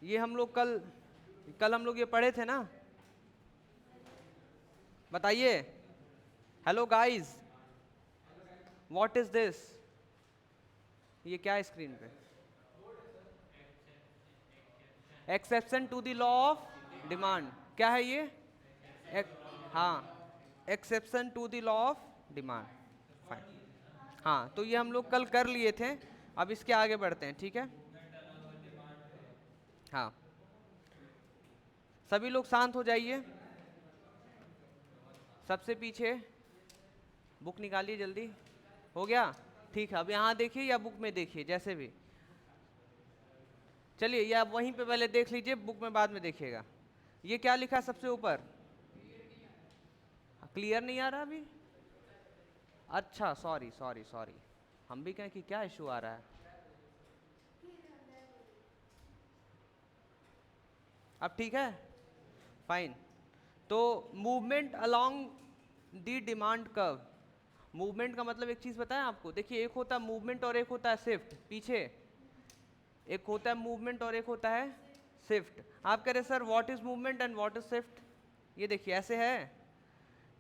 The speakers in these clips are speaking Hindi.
ये हम लोग कल हम लोग ये पढ़े थे ना, बताइए। Hello guys, what is this? ये क्या है स्क्रीन पे? Exception to the law of demand. क्या है ये? एक, हाँ, exception to the law of demand. Fine. हाँ, तो ये हम लोग कल कर लिए थे। अब इसके आगे बढ़ते हैं, ठीक है। हाँ, सभी लोग शांत हो जाइए। सबसे पीछे बुक निकालिए जल्दी। हो गया? ठीक है, अब यहाँ देखिए या बुक में देखिए, जैसे भी। चलिए, या वहीं पे पहले देख लीजिए, बुक में बाद में देखिएगा। ये क्या लिखा है सबसे ऊपर? क्लियर नहीं आ रहा अभी? अच्छा, सॉरी सॉरी सॉरी। हम भी कहें कि क्या इशू आ रहा है। अब ठीक है, फाइन। तो movement along the demand curve. Movement का मतलब एक चीज बताएं आपको, देखिए, एक होता है मूवमेंट और एक होता है शिफ्ट। पीछे एक होता है मूवमेंट और एक होता है शिफ्ट। आप कह रहे sir what is movement and what is shift? ये देखिए ऐसे है।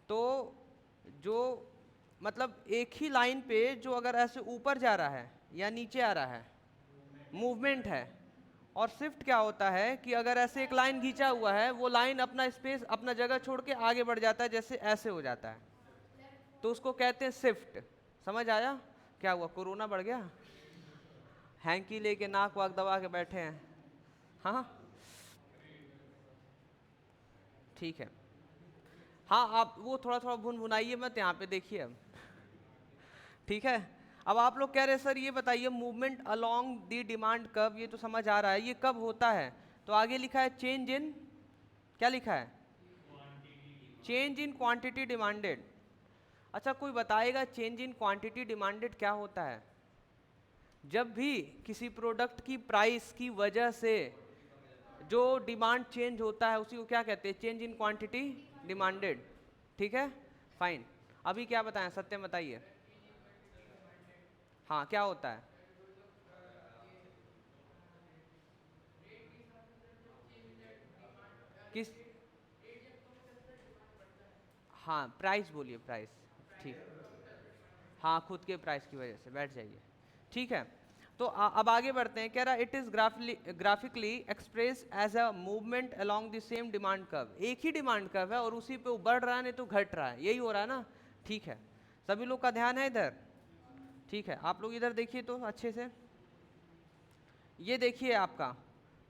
तो जो मतलब एक ही लाइन पे जो अगर ऐसे ऊपर जा रहा है या नीचे आ रहा है, मूवमेंट है। और शिफ्ट क्या होता है कि अगर ऐसे एक लाइन खींचा हुआ है, वो लाइन अपना स्पेस, अपना जगह छोड़ के आगे बढ़ जाता है, जैसे ऐसे हो जाता है, तो उसको कहते हैं शिफ्ट। समझ आया? क्या हुआ, कोरोना बढ़ गया? हैंकी लेके नाक वाक दबा के बैठे हैं? हाँ, ठीक है। हाँ, आप वो थोड़ा थोड़ा भुनभुनाइए मत, यहाँ पे देखिए अब। ठीक है। अब आप लोग कह रहे हैं सर ये बताइए, movement along the demand curve, ये तो समझ आ रहा है, ये कब होता है? तो आगे लिखा है चेंज इन, क्या लिखा है? Change in quantity demanded. अच्छा, कोई बताएगा चेंज इन क्वांटिटी डिमांडेड क्या होता है? जब भी किसी प्रोडक्ट की प्राइस की वजह से जो डिमांड चेंज होता है, उसी को क्या कहते हैं? Change in quantity demanded. ठीक है, फाइन। अभी क्या बताएं, सत्यम बताइए। हाँ, क्या होता है? किस? हाँ, प्राइस बोलिए, प्राइस। ठीक। हाँ, खुद के प्राइस की वजह से, बैठ जाइए। ठीक है। तो अब आगे बढ़ते हैं। कह रहा it is graphically express as a movement along the same demand curve. एक ही डिमांड कर्व है और उसी पे वो बढ़ रहा है, नहीं तो घट रहा है, यही हो रहा है ना? ठीक है, सभी लोग का ध्यान है इधर? ठीक है, आप लोग इधर देखिए तो अच्छे से। ये देखिए आपका,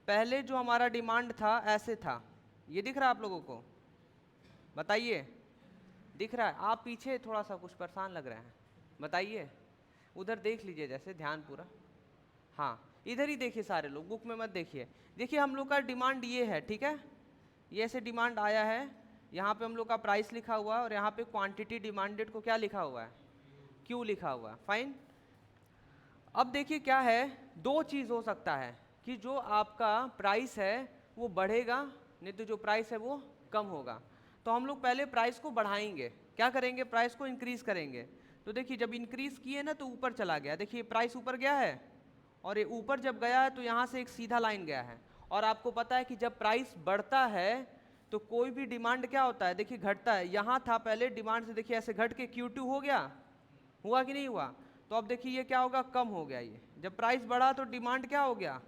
पहले जो हमारा डिमांड था ऐसे था, ये दिख रहा है आप लोगों को? बताइए, दिख रहा है? आप पीछे थोड़ा सा कुछ परेशान लग रहे हैं, बताइए। उधर देख लीजिए, जैसे ध्यान पूरा। हाँ, इधर ही देखिए सारे लोग, बुक में मत देखिए। देखिए हम लोग का डिमांड ये है, ठीक है, ये ऐसे डिमांड आया है। यहाँ पे हम लोग का प्राइस लिखा हुआ है और यहाँ पे क्वांटिटी डिमांडेड को क्या लिखा हुआ है? क्यू लिखा हुआ है। फाइन। अब देखिए क्या है, दो चीज़ हो सकता है कि जो आपका प्राइस है वो बढ़ेगा, नहीं तो जो प्राइस है वो कम होगा। तो हम लोग पहले प्राइस को बढ़ाएंगे, क्या करेंगे? प्राइस को इंक्रीज करेंगे। तो देखिए जब इंक्रीज किए ना तो ऊपर चला गया, देखिए प्राइस ऊपर गया है, और ये ऊपर जब गया है तो यहाँ से एक सीधा लाइन गया है। और आपको पता है कि जब प्राइस बढ़ता है तो कोई भी डिमांड क्या होता है? देखिए घटता है। यहाँ था पहले डिमांड से, देखिए ऐसे घट के Q2 हो गया, हुआ कि नहीं हुआ? तो अब देखिए ये क्या होगा? कम हो गया। ये जब प्राइस बढ़ा तो डिमांड क्या हो गया?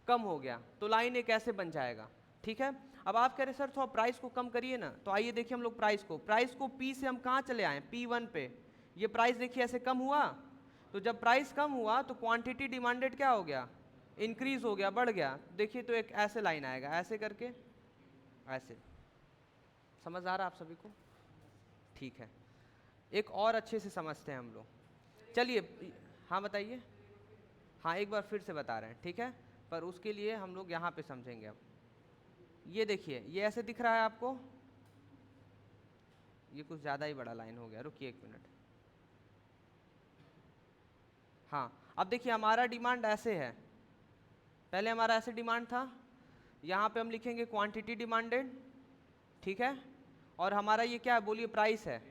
कम हो गया। तो लाइन एक ऐसे बन जाएगा। ठीक है। अब आप कह रहे सर थोड़ा प्राइस को कम करिए ना, तो आइए देखिए हम लोग प्राइस को P से हम कहाँ चले आए? P1 पे। ये प्राइस देखिए ऐसे कम हुआ, तो जब प्राइस कम हुआ तो क्वांटिटी डिमांडेड क्या हो गया? इंक्रीज हो गया, बढ़ गया। देखिए तो एक ऐसे लाइन आएगा, ऐसे करके ऐसे। समझ आ रहा आप सभी को? ठीक है, एक और अच्छे से समझते हैं हम लोग, चलिए। हाँ बताइए। हाँ, एक बार फिर से बता रहे हैं, ठीक है, पर उसके लिए हम लोग यहाँ पे समझेंगे अब। ये देखिए, ये ऐसे दिख रहा है आपको? ये कुछ ज़्यादा ही बड़ा लाइन हो गया, रुकिए एक मिनट। हाँ, अब देखिए हमारा डिमांड ऐसे है, पहले हमारा ऐसे डिमांड था, यहाँ पे हम लिखेंगे क्वांटिटी डिमांडेड, ठीक है। और हमारा ये क्या है बोलिए? प्राइस है।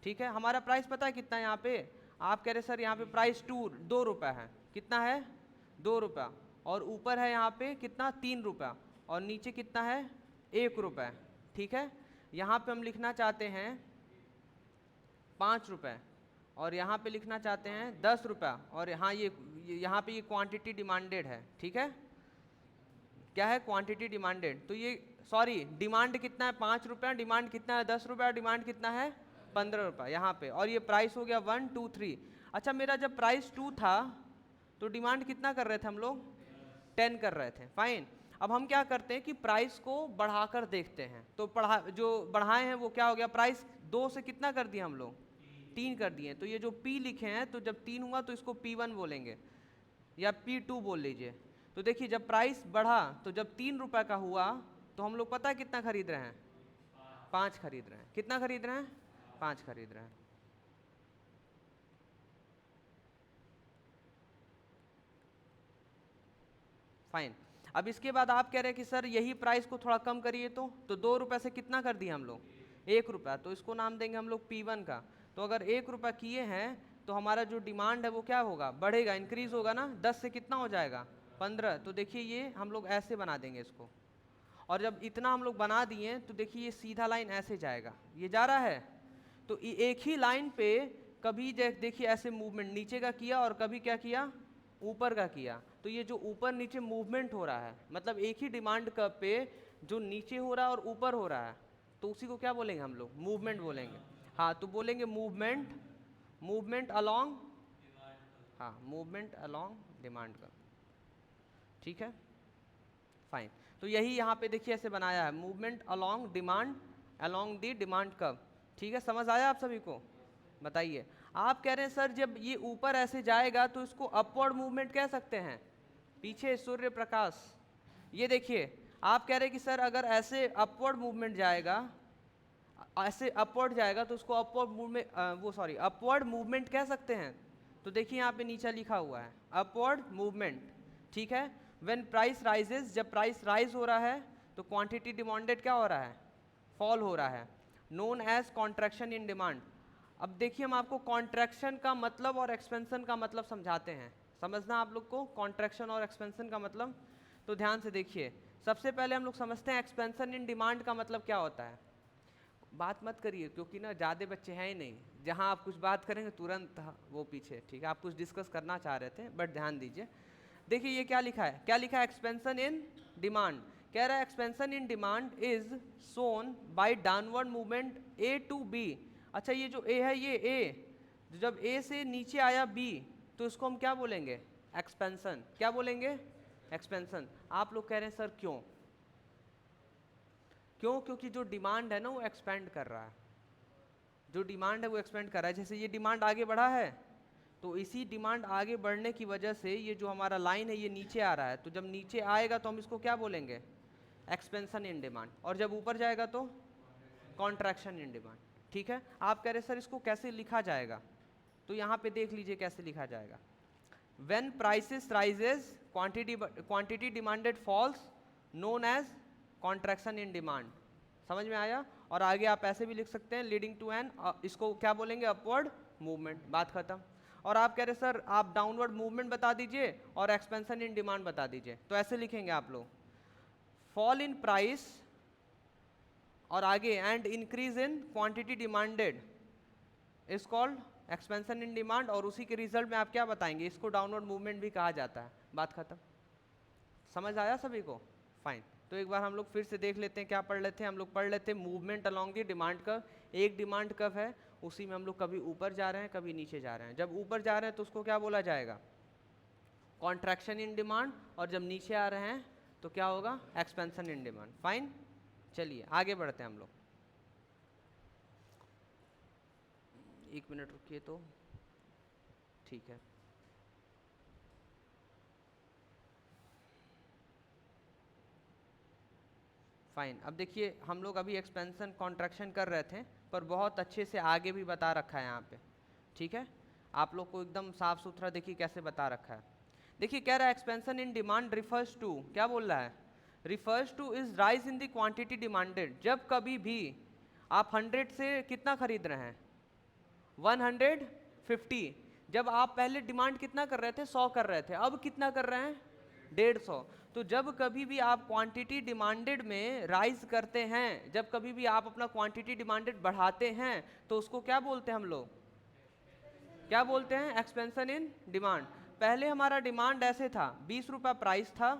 ठीक है, हमारा प्राइस पता है कितना है यहाँ पे? आप कह रहे सर यहाँ पे प्राइस 2 रुपये है। कितना है? 2 रुपया। और ऊपर है यहाँ पे कितना 3 रुपया और नीचे कितना है 1 रुपया, ठीक है। यहाँ पे हम लिखना चाहते हैं 5 रुपये और यहाँ पे लिखना चाहते हैं 10 रुपया और यहाँ यहाँ पे ये क्वांटिटी डिमांडेड है, ठीक है। क्या है क्वांटिटी डिमांडेड, तो ये सॉरी डिमांड कितना है 5 रुपया, डिमांड कितना है 10 रुपया, डिमांड कितना है 15 रुपया यहाँ पे, और ये प्राइस हो गया 1 2 3। अच्छा मेरा जब प्राइस 2 था तो डिमांड कितना कर रहे थे हम लोग 10 कर रहे थे, फाइन। अब हम क्या करते हैं कि प्राइस को बढ़ाकर देखते हैं, तो जो बढ़ाए हैं वो क्या हो गया, प्राइस 2 से कितना कर दिया हम लोग 3 कर दिए, तो ये जो P लिखे हैं तो जब 3 हुआ तो इसको P1 बोलेंगे या P2 बोल लीजिए। तो देखिए जब प्राइस बढ़ा तो जब 3 रुपये का हुआ तो हम लोग पता है कितना खरीद रहे हैं 5 खरीद रहे हैं, कितना खरीद रहे हैं 5 खरीद रहे हैं। फाइन। अब इसके बाद आप कह रहे हैं कि सर यही प्राइस को थोड़ा कम करिए, तो 2 रुपये से कितना कर दिया हम लोग 1 रुपया, तो इसको नाम देंगे हम लोग P1 का। तो अगर 1 रुपया किए हैं तो हमारा जो डिमांड है वो क्या होगा, बढ़ेगा, इंक्रीज होगा ना, 10 से कितना हो जाएगा 15। तो देखिए ये हम लोग ऐसे बना देंगे इसको, और जब इतना हम लोग बना दिए तो देखिए ये सीधा लाइन ऐसे जाएगा, ये जा रहा है। तो एक ही लाइन पे कभी देखिए ऐसे मूवमेंट नीचे का किया और कभी क्या किया ऊपर का किया, तो ये जो ऊपर नीचे मूवमेंट हो रहा है, मतलब एक ही डिमांड कर्व पे जो नीचे हो रहा है और ऊपर हो रहा है, तो उसी को क्या बोलेंगे हम लोग मूवमेंट बोलेंगे। हाँ तो बोलेंगे मूवमेंट अलोंग, हाँ मूवमेंट अलोंग डिमांड कर्व, ठीक है फाइन। तो यही यहाँ पे देखिए ऐसे बनाया है, movement along demand, along the demand curve, ठीक है। समझ आया आप सभी को, बताइए। आप कह रहे हैं सर जब ये ऊपर ऐसे जाएगा तो इसको अपवर्ड मूवमेंट कह सकते हैं, पीछे सूर्य प्रकाश। ये देखिए आप कह रहे हैं कि सर अगर ऐसे अपवर्ड मूवमेंट जाएगा, ऐसे अपवर्ड जाएगा तो उसको अपवर्ड मूवमेंट अपवर्ड मूवमेंट कह सकते हैं। तो देखिए यहाँ पे नीचे लिखा हुआ है अपवर्ड मूवमेंट, ठीक है। व्हेन प्राइस राइजेस, जब प्राइस राइज हो रहा है तो क्वांटिटी डिमांडेड क्या हो रहा है फॉल हो रहा है, known as contraction in demand. अब देखिए हम आपको कॉन्ट्रैक्शन का मतलब और एक्सपेंशन का मतलब समझाते हैं, समझना आप लोग को कॉन्ट्रैक्शन और एक्सपेंशन का मतलब। तो ध्यान से देखिए, सबसे पहले हम लोग समझते हैं एक्सपेंशन इन डिमांड का मतलब क्या होता है। बात मत करिए क्योंकि ना ज़्यादा बच्चे हैं ही नहीं, जहाँ आप कुछ बात करेंगे तुरंत वो पीछे, ठीक है। आप कुछ डिस्कस करना चाह रहे थे बट ध्यान दीजिए। देखिए ये क्या लिखा है, क्या लिखा है एक्सपेंशन इन डिमांड, कह रहा है expansion in demand is shown by downward movement A to B. अच्छा ये जो ए है ये ए, जब ए से नीचे आया बी तो इसको हम क्या बोलेंगे एक्सपेंशन, क्या बोलेंगे एक्सपेंशन। आप लोग कह रहे हैं सर क्यों, क्यों, क्योंकि जो डिमांड है ना वो एक्सपेंड कर रहा है, जो डिमांड है वो एक्सपेंड कर रहा है। जैसे ये डिमांड आगे बढ़ा है तो इसी डिमांड आगे बढ़ने की वजह से ये जो हमारा लाइन है ये नीचे आ रहा है, तो जब नीचे आएगा तो हम इसको क्या बोलेंगे एक्सपेंशन इन डिमांड, और जब ऊपर जाएगा तो कॉन्ट्रैक्शन इन डिमांड, ठीक है। आप कह रहे सर इसको कैसे लिखा जाएगा, तो यहाँ पे देख लीजिए कैसे लिखा जाएगा। When prices rises quantity demanded falls known as contraction in demand, समझ में आया। और आगे आप ऐसे भी लिख सकते हैं लीडिंग टू एन, इसको क्या बोलेंगे अपवर्ड मूवमेंट, बात खत्म। और आप कह रहे सर आप डाउनवर्ड मूवमेंट बता दीजिए और एक्सपेंशन इन डिमांड बता दीजिए, तो ऐसे लिखेंगे आप लोग फॉल इन प्राइस और आगे and increase in quantity demanded is called expansion in demand, और उसी के रिजल्ट में आप क्या बताएंगे इसको डाउनवर्ड मूवमेंट भी कहा जाता है, बात खत्म। समझ आया सभी को, फाइन। तो एक बार हम लोग फिर से देख लेते हैं, क्या पढ़ लेते हैं हम लोग, पढ़ लेते हैं movement along the demand curve. एक डिमांड कर्व है उसी में हम लोग कभी ऊपर जा रहे हैं कभी नीचे जा रहे हैं, जब ऊपर जा रहे हैं तो उसको क्या बोला जाएगा कॉन्ट्रैक्शन इन डिमांड, और जब नीचे आ रहे हैं तो क्या होगा एक्सपेंशन इन डिमांड, फाइन। चलिए आगे बढ़ते हैं हम लोग, 1 मिनट रुकिए तो, ठीक है। फाइन, अब देखिए हम लोग अभी एक्सपेंशन कॉन्ट्रैक्शन कर रहे थे पर बहुत अच्छे से आगे भी बता रखा है यहाँ पे, ठीक है। आप लोग को एकदम साफ सुथरा देखिए कैसे बता रखा है। देखिए कह रहा है expansion in demand refers to, क्या बोल रहा है refers to is rise in the quantity demanded. जब कभी भी आप 100 से कितना खरीद रहे हैं 150, जब आप पहले डिमांड कितना कर रहे थे 100 कर रहे थे, अब कितना कर रहे हैं 150। तो जब कभी भी आप क्वांटिटी डिमांडेड में राइज करते हैं, जब कभी भी आप अपना क्वांटिटी डिमांडेड बढ़ाते हैं, तो उसको क्या बोलते हैं हम लोग? क्या बोलते हैं? Expansion in demand. पहले हमारा डिमांड ऐसे था, 20 रुपये प्राइस था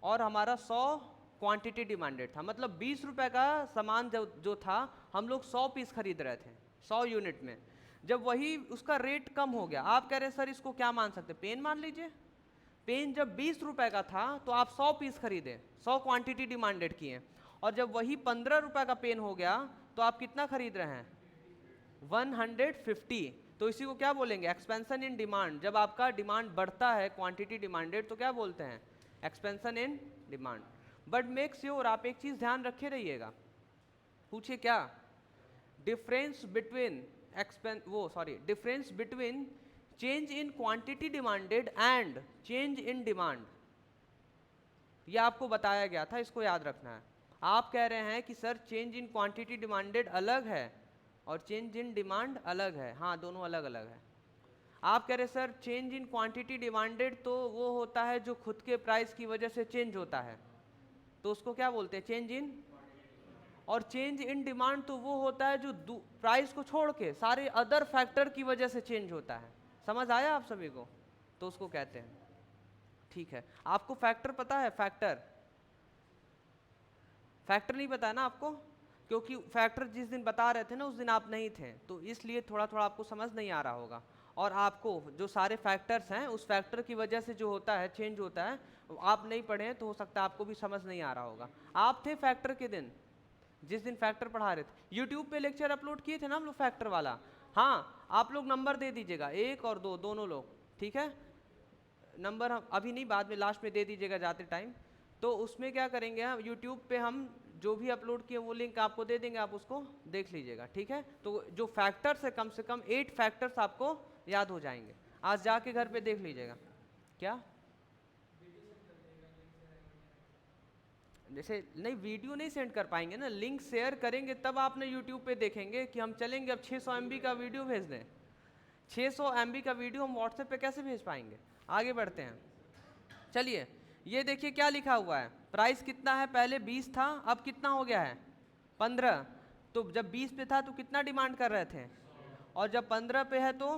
और हमारा 100 क्वांटिटी डिमांडेड था, मतलब 20 रुपये का सामान जो था हम लोग 100 पीस खरीद रहे थे 100 यूनिट में। जब वही उसका रेट कम हो गया, आप कह रहे हैं सर इसको क्या मान सकते, पेन मान लीजिए। पेन जब 20 रुपये का था तो आप 100 पीस खरीदे, 100 क्वांटिटी डिमांडेड किए, और जब वही 15 रुपये का पेन हो गया तो आप कितना खरीद रहे हैं? 150। तो इसी को क्या बोलेंगे? Expansion in demand. जब आपका डिमांड बढ़ता है क्वांटिटी डिमांडेड तो क्या बोलते हैं? Expansion in demand. But make sure आप एक चीज ध्यान रखे रहिएगा। पूछिए क्या? Difference between difference between change in quantity demanded and change in demand, ये आपको बताया गया था, इसको याद रखना है। आप कह रहे हैं कि sir change in quantity demanded अलग है और चेंज इन डिमांड अलग है। हाँ, दोनों अलग अलग है। आप कह रहे sir change in quantity demanded तो वो होता है जो खुद के प्राइस की वजह से चेंज होता है, तो उसको क्या बोलते हैं? Change in. और चेंज इन डिमांड तो वो होता है जो प्राइस को छोड़ के सारे अदर फैक्टर की वजह से चेंज होता है। समझ आया आप सभी को? तो उसको कहते हैं। ठीक है, आपको फैक्टर पता है? फैक्टर नहीं पता है ना आपको, क्योंकि फैक्टर जिस दिन बता रहे थे ना उस दिन आप नहीं थे, तो इसलिए थोड़ा थोड़ा आपको समझ नहीं आ रहा होगा। और आपको जो सारे फैक्टर्स हैं उस फैक्टर की वजह से जो होता है चेंज होता है, आप नहीं पढ़े हैं तो हो सकता है आपको भी समझ नहीं आ रहा होगा। आप थे फैक्टर के दिन, जिस दिन फैक्टर पढ़ा रहे थे, यूट्यूब पे लेक्चर अपलोड किए थे ना हम लोग फैक्टर वाला। हाँ, आप लोग नंबर दे दीजिएगा, 1 और 2 दोनों लोग, ठीक है? नंबर हम अभी नहीं, बाद में लास्ट में दे दीजिएगा जाते टाइम। तो उसमें क्या करेंगे, हम यूट्यूब पे हम जो भी अपलोड किए वो लिंक आपको दे देंगे, आप उसको देख लीजिएगा, ठीक है? तो जो फैक्टर्स है कम से कम 8 फैक्टर्स आपको याद हो जाएंगे, आज जाके घर पे देख लीजिएगा। क्या? जैसे नहीं, वीडियो नहीं सेंड कर पाएंगे ना, लिंक शेयर करेंगे तब आपने यूट्यूब पे देखेंगे कि हम चलेंगे अब 600 MB का वीडियो भेज दें। 600 MB का वीडियो हम व्हाट्सएप पे कैसे भेज पाएंगे? आगे बढ़ते हैं, चलिए। ये देखिए क्या लिखा हुआ है, प्राइस कितना है? पहले 20 था, अब कितना हो गया है? 15। तो जब 20 पे था तो कितना डिमांड कर रहे थे, और जब 15 पे है तो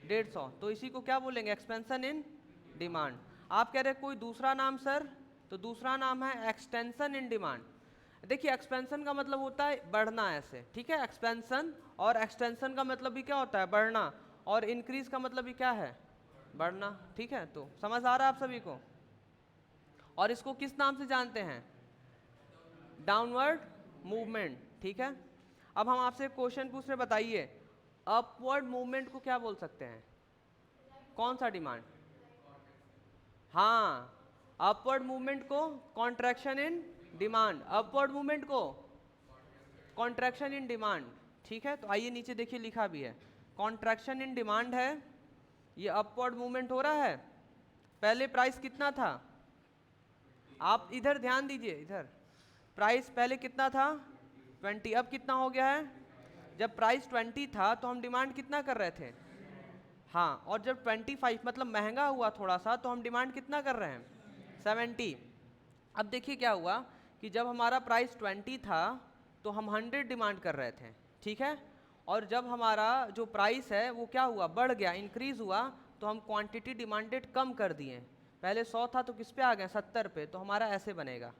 150। तो इसी को क्या बोलेंगे? Expansion in demand. आप कह रहे हैं कोई दूसरा नाम सर, तो दूसरा नाम है एक्सटेंशन इन डिमांड। देखिए एक्सपेंशन का मतलब होता है बढ़ना, ऐसे, ठीक है? एक्सपेंशन और एक्सटेंशन का मतलब भी क्या होता है? बढ़ना। और इंक्रीज का मतलब भी क्या है? बढ़ना, ठीक है? तो समझ आ रहा है आप सभी को? और इसको किस नाम से जानते हैं? डाउनवर्ड मूवमेंट, ठीक है? अब हम आपसे क्वेश्चन पूछ रहे, बताइए अपवर्ड मूवमेंट को क्या बोल सकते हैं? कौन सा डिमांड? हाँ, अपवर्ड मूवमेंट को contraction in demand, upward movement को कॉन्ट्रैक्शन इन डिमांड, ठीक है? तो आइए नीचे देखिए लिखा भी है, कॉन्ट्रैक्शन इन डिमांड है, ये अपवर्ड मूवमेंट हो रहा है। पहले प्राइस कितना था? आप इधर ध्यान दीजिए, इधर प्राइस पहले कितना था? 20। अब कितना हो गया है? जब प्राइस 20 था तो हम डिमांड कितना कर रहे थे? हाँ, और जब 25 मतलब महंगा हुआ थोड़ा सा तो हम डिमांड कितना कर रहे हैं? 70। अब देखिए क्या हुआ कि जब हमारा प्राइस 20 था तो हम 100 डिमांड कर रहे थे, ठीक है? और जब हमारा जो प्राइस है वो क्या हुआ? बढ़ गया, इंक्रीज हुआ, तो हम क्वांटिटी डिमांडेड कम कर दिए। पहले 100 था तो किस पे आ गए? 70 पे। तो हमारा ऐसे बनेगा,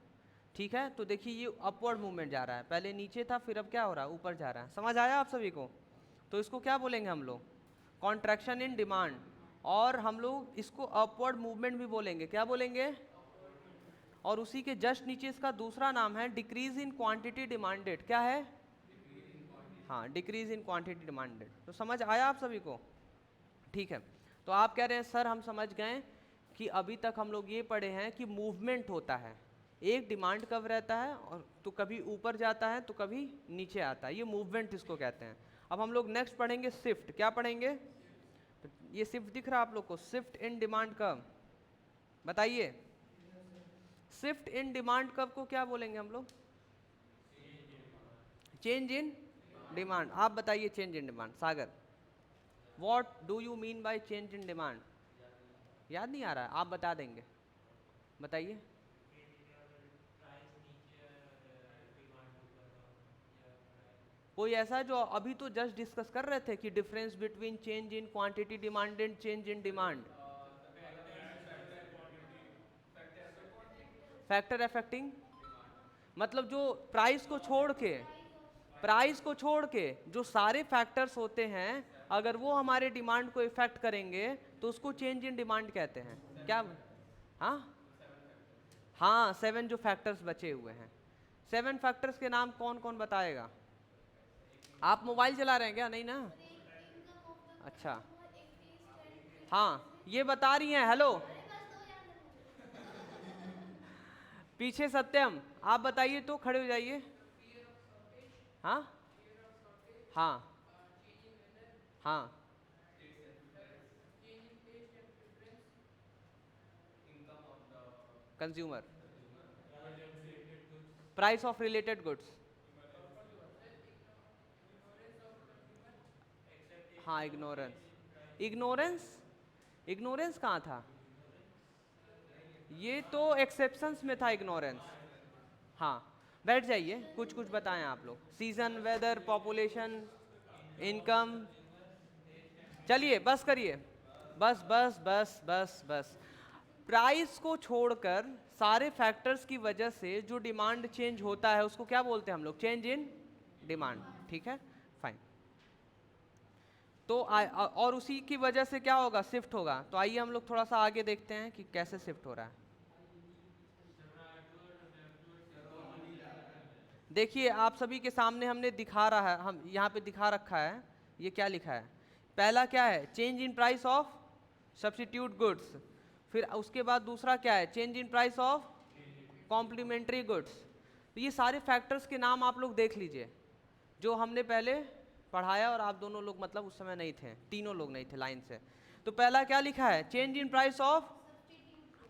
ठीक है? तो देखिए ये अपवर्ड मूवमेंट जा रहा है, पहले नीचे था फिर अब क्या हो रहा है? ऊपर जा रहा है। समझ आया आप सभी को? तो इसको क्या बोलेंगे हम लोग? Contraction in demand. और हम लोग इसको अपवर्ड मूवमेंट भी बोलेंगे। क्या बोलेंगे? और उसी के जस्ट नीचे इसका दूसरा नाम है डिक्रीज इन क्वांटिटी डिमांडेड। क्या है? हाँ, डिक्रीज इन क्वांटिटी डिमांडेड। तो समझ आया आप सभी को? ठीक है। तो आप कह रहे हैं सर हम समझ गए कि अभी तक हम लोग ये पढ़े हैं कि मूवमेंट होता है, एक डिमांड कब रहता है और तो कभी ऊपर जाता है तो कभी नीचे आता है, ये मूवमेंट इसको कहते हैं। अब हम लोग नेक्स्ट पढ़ेंगे शिफ्ट। क्या पढ़ेंगे? तो ये शिफ्ट दिख रहा है आप लोग को? शिफ्ट इन डिमांड कब, बताइए? शिफ्ट इन डिमांड कब को क्या बोलेंगे हम लोग? Change in demand. आप बताइए change in demand, Sagar, what do you mean by change in demand? याद नहीं आ रहा है? आप बता देंगे। बताइए। कोई ऐसा जो अभी तो जस्ट डिस्कस कर रहे थे कि difference between change in quantity demand and change in demand. Factor affecting मतलब जो प्राइस को छोड़ के, प्राइस को छोड़ के जो सारे फैक्टर्स होते हैं, अगर वो हमारे डिमांड को इफेक्ट करेंगे तो उसको चेंज इन डिमांड कहते हैं। क्या? हाँ हाँ, 7 जो फैक्टर्स बचे हुए हैं, 7 फैक्टर्स के नाम कौन कौन बताएगा? आप मोबाइल चला रहे हैं क्या? नहीं ना। अच्छा, हाँ ये बता रही हैं। हेलो, पीछे सत्यम, आप बताइए तो, खड़े हो जाइए। हाँ हाँ हाँ, consumer, price of related goods. हाँ, इग्नोरेंस। इग्नोरेंस, इग्नोरेंस कहाँ था? ये तो एक्सेप्शंस में था इग्नोरेंस। हाँ, बैठ जाइए, कुछ कुछ बताएं आप लोग। Season, weather, population, income. चलिए बस करिए, बस बस बस बस बस। प्राइस को छोड़कर सारे फैक्टर्स की वजह से जो डिमांड चेंज होता है उसको क्या बोलते हैं हम लोग? Change in demand. ठीक है, फाइन। तो और उसी की वजह से क्या होगा? शिफ्ट होगा। तो आइए हम लोग थोड़ा सा आगे देखते हैं कि कैसे शिफ्ट हो रहा है। देखिए आप सभी के सामने हमने दिखा रहा है, हम यहाँ पे दिखा रखा है। ये क्या लिखा है? पहला क्या है? Change in price of substitute goods. फिर उसके बाद दूसरा क्या है? Change in price of complementary goods. तो ये सारे फैक्टर्स के नाम आप लोग देख लीजिए जो हमने पहले पढ़ाया, और आप दोनों लोग मतलब उस समय नहीं थे, तीनों लोग नहीं थे लाइन से। तो पहला क्या लिखा है? चेंज इन प्राइस ऑफ,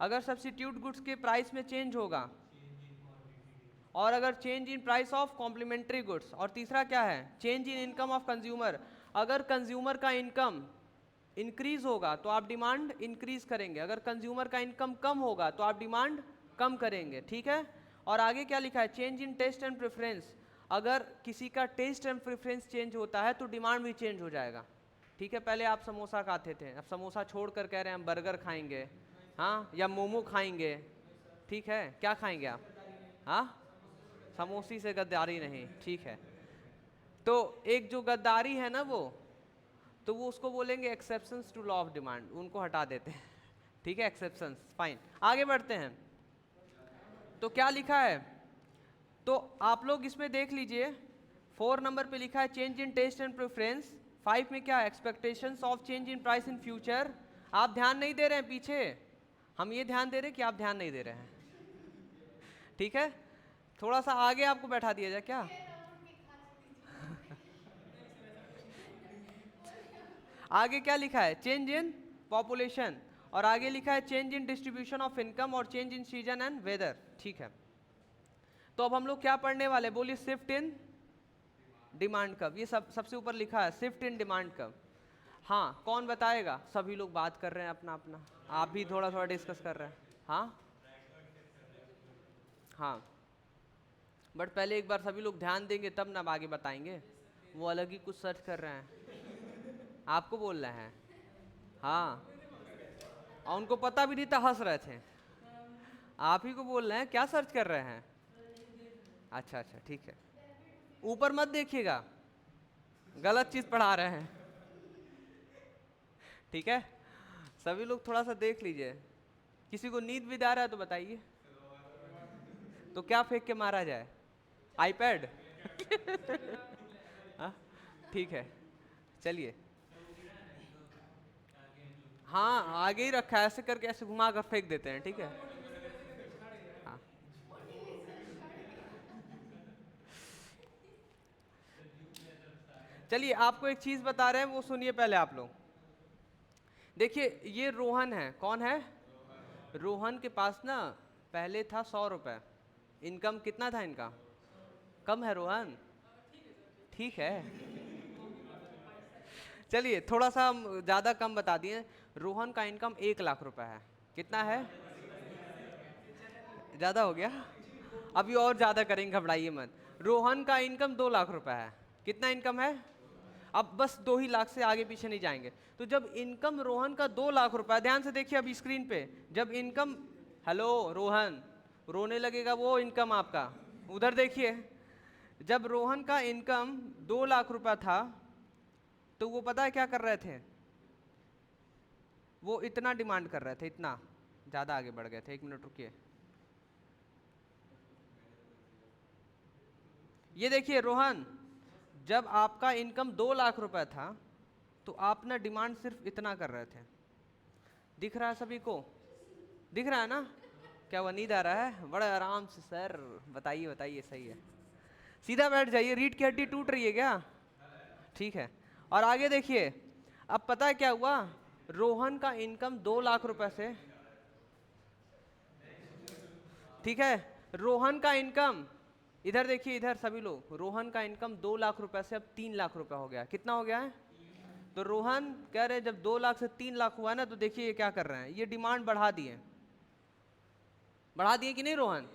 अगर सब्स्टिट्यूट गुड्स के प्राइस में चेंज होगा, और अगर change in price of complementary goods. और तीसरा क्या है? Change in income of consumer. अगर कंज्यूमर का इनकम इंक्रीज होगा तो आप डिमांड इंक्रीज करेंगे, अगर कंज्यूमर का इनकम कम होगा तो आप डिमांड कम करेंगे। ठीक है। और आगे क्या लिखा है? Change in taste and preference. अगर किसी का टेस्ट एंड प्रेफरेंस चेंज होता है तो डिमांड भी चेंज हो जाएगा। ठीक है, पहले आप समोसा खाते थे, अब समोसा छोड़ कर कह रहे हैं हम बर्गर खाएंगे, हाँ, या मोमो खाएंगे। ठीक है, क्या खाएंगे आप? हाँ, समोसी से गद्दारी नहीं। ठीक है, तो एक जो गद्दारी है ना तो वो उसको बोलेंगे exceptions to law of demand, उनको हटा देते हैं। ठीक है, एक्सेप्शंस, फाइन। आगे बढ़ते हैं। तो क्या लिखा है? तो आप लोग इसमें देख लीजिए, 4 नंबर पे लिखा है change in taste and preference. 5 में क्या है? Expectations of change in price in future. आप ध्यान नहीं दे रहे हैं पीछे, हम ये ध्यान दे रहे हैं कि आप ध्यान नहीं दे रहे हैं। ठीक है, थोड़ा सा आगे आपको बैठा दिया जाए क्या? आगे क्या लिखा है? Change in population. और आगे लिखा है change in distribution of income और change in season and weather. ठीक है, तो अब हम लोग क्या पढ़ने वाले? बोलिए, शिफ्ट इन डिमांड कर्व। ये सबसे ऊपर लिखा है शिफ्ट इन डिमांड कर्व। हाँ, कौन बताएगा? सभी लोग बात कर रहे हैं अपना अपना, आप भी थोड़ा थोड़ा डिस्कस कर रहे हैं। हाँ हाँ, बट पहले एक बार सभी लोग ध्यान देंगे तब ना आगे बताएंगे। वो अलग ही कुछ सर्च कर रहे हैं, आपको बोल रहे हैं। हाँ, और उनको पता भी नहीं था, हंस रहे थे। आप ही को बोल रहे हैं, क्या सर्च कर रहे हैं? अच्छा अच्छा, ठीक है, ऊपर मत देखिएगा, गलत चीज पढ़ा रहे हैं। ठीक है, सभी लोग थोड़ा सा देख लीजिए। किसी को नींद भी आ रहा है तो बताइए, तो क्या फेंक के मारा जाए? आईपैड? हाँ, ठीक है, चलिए। हाँ, आगे ही रखा है, ऐसे करके ऐसे घुमा कर फेंक देते हैं। ठीक है, हाँ, चलिए आपको एक चीज बता रहे हैं, वो सुनिए पहले आप लोग। देखिए, ये रोहन है। कौन है? रोहन के पास ना पहले था 100 रुपए। इनकम कितना था इनका? कम है रोहन? ठीक है, चलिए थोड़ा सा हम ज़्यादा कम बता दिए। रोहन का इनकम 1 लाख रुपए है। कितना है? ज़्यादा हो गया, अभी और ज़्यादा करेंगे, घबराइए मत। रोहन का इनकम 2 लाख रुपए है। कितना इनकम है? अब बस 2 ही लाख से आगे पीछे नहीं जाएंगे। तो जब इनकम रोहन का 2 लाख रुपए, ध्यान से देखिए अभी स्क्रीन पे, जब इनकम, हेलो रोहन, रोने लगेगा वो इनकम आपका, उधर देखिए। जब रोहन का इनकम 2 लाख रुपए था तो वो पता है क्या कर रहे थे? वो इतना डिमांड कर रहे थे, इतना ज़्यादा आगे बढ़ गए थे। 1 मिनट रुकिए। ये देखिए रोहन, जब आपका इनकम 2 लाख रुपए था तो आप ना डिमांड सिर्फ इतना कर रहे थे। दिख रहा है सभी को? दिख रहा है ना? क्या वो नींद आ रहा है? बड़े आराम से सर, बताइए बताइए, सही है। सीधा बैठ जाइए, रीढ़ की हड्डी टूट रही है क्या? ठीक है। और आगे देखिए, अब पता है क्या हुआ? रोहन का इनकम 2 लाख रुपए से, ठीक है, रोहन का इनकम, इधर देखिए, इधर सभी लोग, रोहन का इनकम 2 लाख रुपए से अब 3 लाख रुपए हो गया। कितना हो गया है? तो रोहन कह रहे जब 2 लाख से 3 लाख हुआ ना, तो देखिए ये क्या कर रहे हैं, ये डिमांड बढ़ा दिए। बढ़ा दिए कि नहीं रोहन?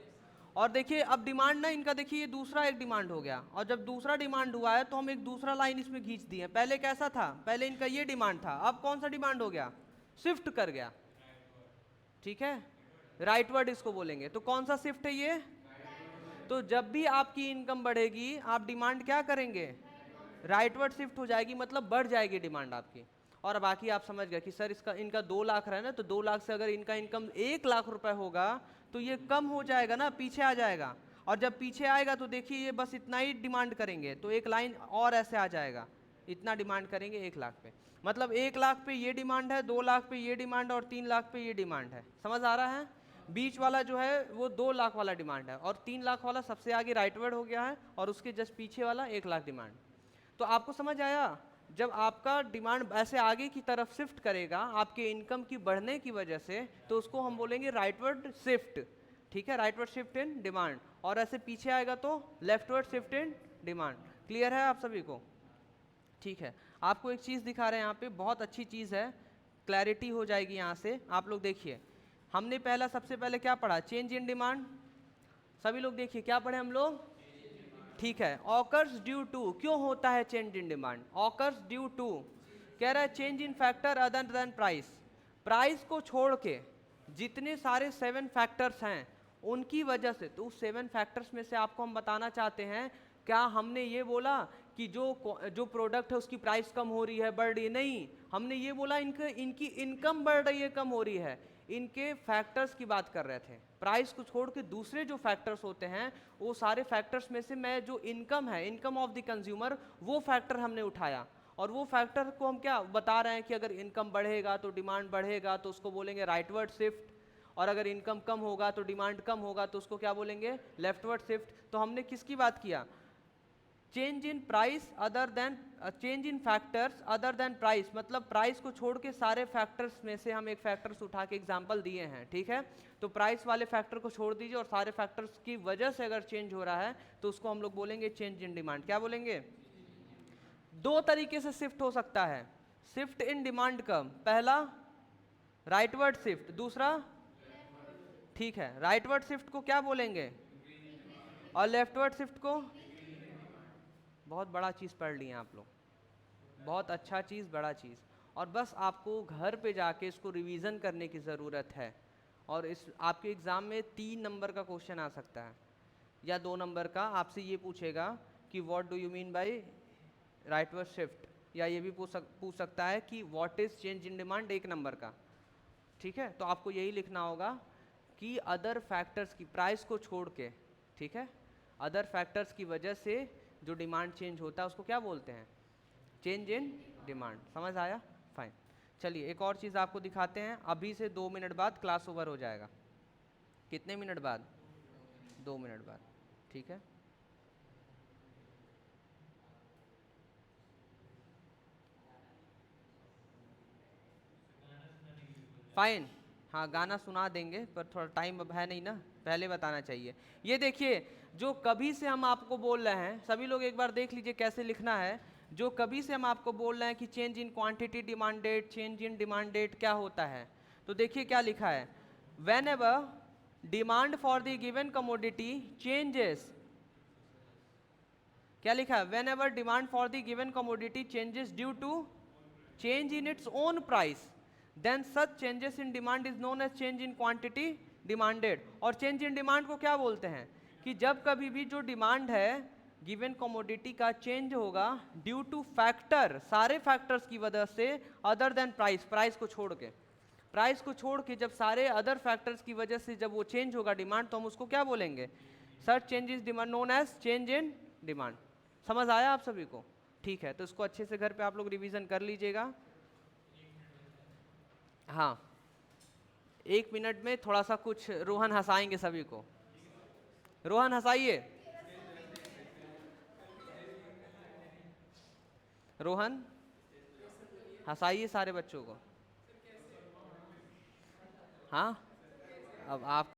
और देखिए अब डिमांड ना इनका, देखिए ये दूसरा एक डिमांड हो गया, और जब दूसरा डिमांड हुआ है तो हम एक दूसरा लाइन इसमें खींच दिए। पहले कैसा था? पहले इनका ये डिमांड था, अब कौन सा डिमांड हो गया? शिफ्ट कर गया। ठीक है, राइटवर्ड इसको बोलेंगे। तो कौन सा शिफ्ट है ये? तो जब भी आपकी इनकम बढ़ेगी आप डिमांड क्या करेंगे? राइटवर्ड शिफ्ट हो जाएगी, मतलब बढ़ जाएगी डिमांड आपकी। और बाकी आप समझ गए कि सर इसका इनका 2 लाख रहा है ना, तो 2 लाख से अगर इनका इनकम 1 लाख रुपए होगा तो ये कम हो जाएगा ना, पीछे आ जाएगा। और जब पीछे आएगा तो देखिए ये बस इतना ही डिमांड करेंगे, तो एक लाइन और ऐसे आ जाएगा, इतना डिमांड करेंगे 1 लाख पे। मतलब 1 लाख पे ये डिमांड है, 2 लाख पे ये डिमांड, और 3 लाख पे ये डिमांड है। समझ आ रहा है? बीच वाला जो है वो 2 लाख वाला डिमांड है, और 3 लाख वाला सबसे आगे राइटवर्ड हो गया है, और उसके जस्ट पीछे वाला 1 लाख डिमांड। तो आपको समझ आया? जब आपका डिमांड ऐसे आगे की तरफ शिफ्ट करेगा आपके इनकम की बढ़ने की वजह से, तो उसको हम बोलेंगे राइटवर्ड शिफ्ट। ठीक है, राइटवर्ड शिफ्ट इन डिमांड। और ऐसे पीछे आएगा तो leftward shift in demand. Clear है आप सभी को? ठीक है, आपको एक चीज़ दिखा रहे हैं यहाँ पे, बहुत अच्छी चीज़ है, क्लैरिटी हो जाएगी यहाँ से। आप लोग देखिए, हमने पहला सबसे पहले क्या पढ़ा? Change in demand. सभी लोग देखिए क्या पढ़े हम लोग? ठीक है, ऑकर्स ड्यू टू, क्यों होता है change in demand? Occurs due to, कह रहा है change in factor other than price. Price को छोड़ के जितने सारे 7 फैक्टर्स हैं उनकी वजह से, तो उस 7 फैक्टर्स में से आपको हम बताना चाहते हैं, क्या हमने ये बोला कि जो प्रोडक्ट है उसकी प्राइस कम हो रही है, बढ़ रही है? नहीं, हमने ये बोला इनकी इनकम बढ़ रही है, कम हो रही है। इनके फैक्टर्स की बात कर रहे थे। प्राइस को छोड़ के दूसरे जो फैक्टर्स होते हैं, वो सारे फैक्टर्स में से मैं जो इनकम है, इनकम ऑफ द कंज्यूमर, वो फैक्टर हमने उठाया। और वो फैक्टर को हम क्या बता रहे हैं कि अगर इनकम बढ़ेगा तो डिमांड बढ़ेगा, तो उसको बोलेंगे राइटवर्ड शिफ्ट। और अगर इनकम कम होगा तो डिमांड कम होगा, तो उसको क्या बोलेंगे? Leftward shift. तो हमने किसकी बात किया? Change in price other than, change in factors other than price, मतलब प्राइस को छोड़ के सारे फैक्टर्स में से हम एक फैक्टर्स उठा के एग्जांपल दिए हैं। ठीक है, तो प्राइस वाले फैक्टर को छोड़ दीजिए, और सारे फैक्टर्स की वजह से अगर चेंज हो रहा है तो उसको हम लोग बोलेंगे चेंज इन डिमांड। क्या बोलेंगे? 2 तरीके से शिफ्ट हो सकता है शिफ्ट इन डिमांड का, पहला राइटवर्ड शिफ्ट, दूसरा, ठीक है, राइटवर्ड शिफ्ट को क्या बोलेंगे, और लेफ्टवर्ड शिफ्ट को? बहुत बड़ा चीज़ पढ़ लिए आप लोग, बहुत अच्छा चीज़, बड़ा चीज़। और बस आपको घर पे जाके इसको रिवीजन करने की ज़रूरत है। और इस आपके एग्ज़ाम में 3 नंबर का क्वेश्चन आ सकता है, या 2 नंबर का। आपसे ये पूछेगा कि what do you mean by rightward shift, या ये भी पूछ सकता है कि what is change in demand, 1 number का। ठीक है, तो आपको यही लिखना होगा कि अदर फैक्टर्स की, प्राइस को छोड़ के, ठीक है, अदर फैक्टर्स की वजह से जो डिमांड चेंज होता है उसको क्या बोलते हैं? Change in demand. समझ आया? फाइन। चलिए एक और चीज़ आपको दिखाते हैं। अभी से 2 मिनट बाद क्लास ओवर हो जाएगा। कितने मिनट बाद? 2 मिनट बाद। ठीक है, फाइन। हाँ, गाना सुना देंगे, पर थोड़ा टाइम अब है नहीं ना, पहले बताना चाहिए। ये देखिए, जो कभी से हम आपको बोल रहे हैं, सभी लोग एक बार देख लीजिए कैसे लिखना है। जो कभी से हम आपको बोल रहे हैं कि change in quantity demanded, change in demanded क्या होता है, तो देखिए क्या लिखा है, whenever demand for the given commodity changes, क्या लिखा है, whenever demand for the given commodity changes due to change in its own price, then such changes in demand is known as change in quantity demanded. और चेंज इन डिमांड को क्या बोलते हैं कि जब कभी भी जो डिमांड है गिवन कमोडिटी का चेंज होगा ड्यू टू फैक्टर, सारे फैक्टर्स की वजह से, अदर देन प्राइस, प्राइस को छोड़ के, प्राइस को छोड़ के जब सारे अदर फैक्टर्स की वजह से जब वो चेंज होगा डिमांड, तो हम उसको क्या बोलेंगे, such change is demand known as change in demand. समझ आया आप सभी को? ठीक है, तो इसको अच्छे से घर पे आप लोग रिवीजन कर लीजिएगा। हाँ, 1 मिनट में थोड़ा सा कुछ रोहन हंसाएंगे सभी को। रोहन हंसाइए, रोहन हंसाइए सारे बच्चों को। हाँ, अब आप